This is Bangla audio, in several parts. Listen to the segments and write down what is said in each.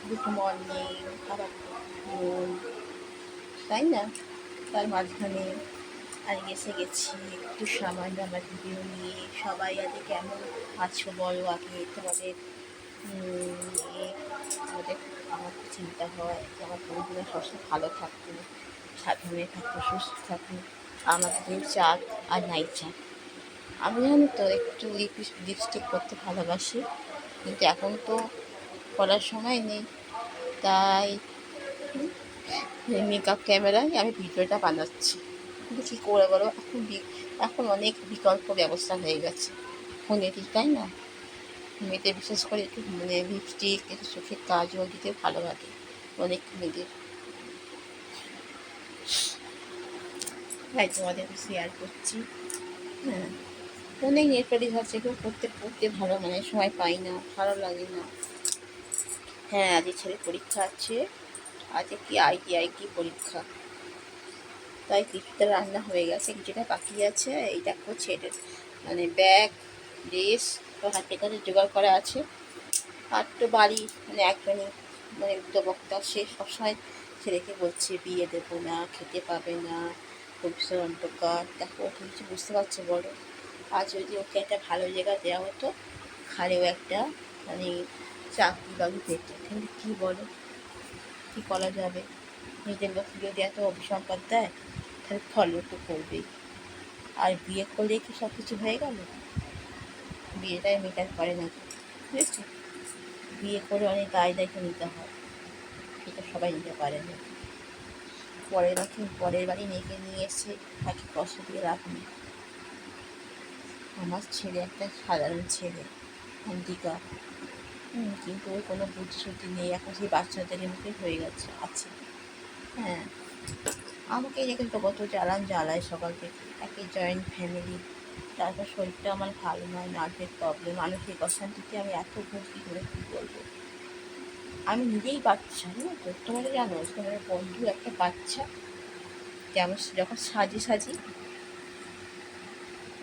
গুড মর্নিং, আবার নুন, তাই না? তার মাঝখানে আজকে এসে গেছি একটু সামান্য আমার ভিডিও নিয়ে। সবাই আজকে কেমন আছো বলো আগে তোমাদের। নিয়ে আমাদের আমার তো চিন্তা হয় যে আমার বন্ধুরা সবসময় ভালো থাকুক, সাবধানে থাকুক, সুস্থ থাকুক। আমাদের চাঁদ আর নাই চাঁদ। আমি জানি তো একটু লিপস্টিক করতে ভালোবাসি, কিন্তু এখন তো করার সময় নেই, তাই মেকআপ ক্যামেরায় আমি ভিডিওটা বানাচ্ছি। কিন্তু কী করে বলো, এখন অনেক বিকল্প ব্যবস্থা হয়ে গেছে ফোনেরই, তাই না? মেয়েদের বিশেষ করে একটু লিপস্টিক, একটু চোখের কাজল দিতে ভালো লাগে অনেক মেয়েদের, তাই তোমাদের শেয়ার করছি। হ্যাঁ, অনেক নেটপালিশ আছে, কেউ পড়তে ভালো মানে সময় পাই না, ভালো লাগে না। হ্যাঁ, আজকে ছেলে পরীক্ষা আছে, আজকে কি আইটিআই কি পরীক্ষা, তাই কিছুটা রান্না হয়ে গেছে, কিছুটা বাকি আছে। এই দেখো ছেলের মানে ব্যাগ, ড্রেস তো হাতে কাছে জোগাড় করা আছে। আর তো বাড়ি মানে একজনই মানে উদ্যোক্তা, সে সবসময় ছেলেকে বলছে বিয়ে দেবো না, খেতে পাবে না, ভবিষ্যৎ অন্ধকার। দেখো ও কিছু বুঝতে পারছে বলো। আর যদি ওকে একটা ভালো জায়গা দেওয়া হতো, খালেও একটা মানে চাকরি বাকরি পেত, কিন্তু কী বলো, কী করা যাবে? নিজের লোক যদি এত অভিসম্পাদ দেয়, তাহলে ফলো তো করবেই। আর বিয়ে করলে কি সব কিছু হয়ে গেল? বিয়েটাই মেটার করে না, বুঝেছো? বিয়ে করে অনেক দায় দায়িত্ব নিতে হয়, সেটা সবাই নিতে পারে না। পরের বাড়ি মেয়েকে নিয়ে এসে তাকে কষ্ট দিয়ে লাভ নেই। আমার ছেলে একটা সাধারণ ছেলে, হ্যান্ডিক্যাপ, কিন্তু ওর কোনো বুদ্ধি শুদ্ধি নেই, এখন সেই বাচ্চাদের মুখে হয়ে গেছে আছে। হ্যাঁ, আমাকে রেখে তো কত জ্বালায় সকাল থেকে। একে জয়েন্ট ফ্যামিলি, তারপর শরীরটা আমার ভালো নয়, নার্ভের প্রবলেম, মানসিক অশান্তিতে আমি এত ভর্তি করে কী বলবো। আমি নিজেই বাচ্চা, জানো তো, তোমরা জানো তোমার বন্ধু একটা বাচ্চা, যেমন যখন সাজি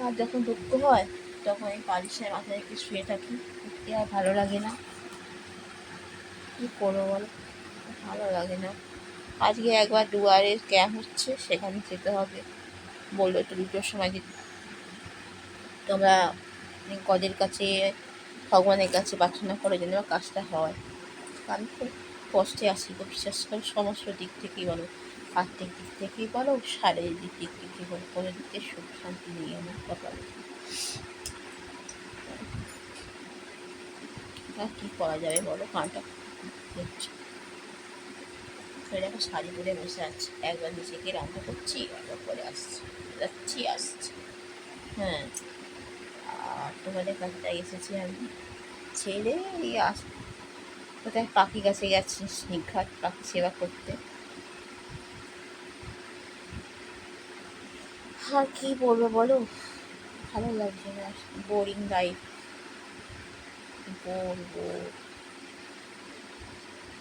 আর যখন দুঃখ হয় তখন এই বালিশের মাথায় একটু শুয়ে থাকি, উঠতে আর ভালো লাগে না। কী করবো বলো, ভালো লাগে না। আজকে একবার দুয়ারের ক্যাম্প হচ্ছে, সেখানে যেতে হবে। বললো তো 2টোর সময় যে তোমরা গদের কাছে, ভগবানের কাছে প্রার্থনা করে যেন কাজটা হয়। আমি খুব কষ্টে আছি তো, বিশেষ করে সমস্ত দিক থেকেই বলো, আর্থিক দিক থেকেই বলো, শারীরিক দিক থেকেই বলো, কোনো দিকে সুখ শান্তি নেই আমার কপালে। আর কী করা যাবে বলো, কানটা হচ্ছে। দেখো শাড়ি পরে বসে আছে, একবার নিজেকে রান্না করছি, একবার পরে আসছি। হ্যাঁ, আর তোমাদের কাছটা এসেছি আমি। ছেলে এই কোথায় পাখি গাছে গেছে, স্নিগ্ধা পাখি সেবা করতে। আর কি বলবো বলো, ভালো লাগছে না, বোরিং লাইফ, বলবো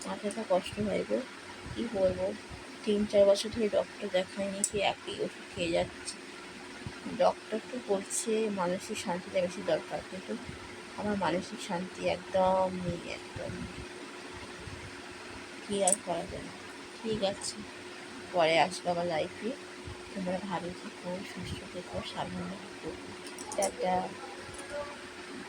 মাথাটা কষ্ট হয় গো। কী বলবো, 3-4 বছর ধরে ডক্টর দেখায়নি, কি একই ওষুধ খেয়ে যাচ্ছি। ডক্টর তো বলছে মানসিক শান্তিটা বেশি দরকার, কিন্তু আমার মানসিক শান্তি একদম নেই, একদম। কী আর করা যায়? ঠিক আছে, পরে আসবো আমার লাইফে। তোমরা ভালো থেকো, সুস্থ থেকো, সাবধানে থেকো। টাটা।